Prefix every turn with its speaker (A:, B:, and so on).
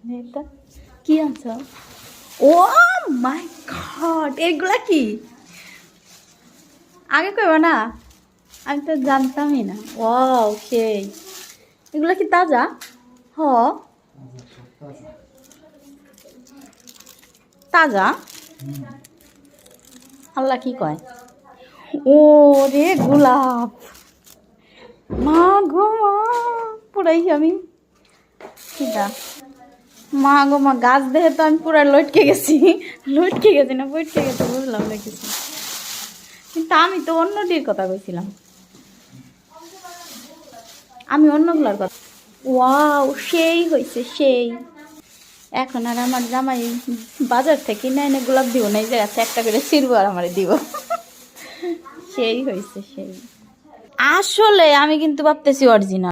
A: এটা কি আনছো? ও মাই গড, এগুলা কি? আগে কইবা না, আমি তো জানতামই না। ওয়াও সেই, এগুলা কি তাজা? হ, তাজা। আল্লাহ কি কয়? ও রে গোলাপ, মা গো মা, পুরাই আমি কিটা, মা গো মা, গাছ দেখে তো আমি পুরা লটকে গেছি। লটকে গেছি না পটকে গেছি বুঝলাম না কিছু, কিন্তু আমি তো অন্যটির কথা কইছিলাম, আমি অন্যগুলার কথা। ওয়াও সেই হয়েছে সেই। এখন আর আমার জামাই বাজার থেকে না এনে গোলাপ দিব না, এই যে আছে একটা করে ছিড়বো আর আমারে দিব। সেই হয়েছে সেই। আসলে আমি কিন্তু ভাবতেছি অরিজিনাল।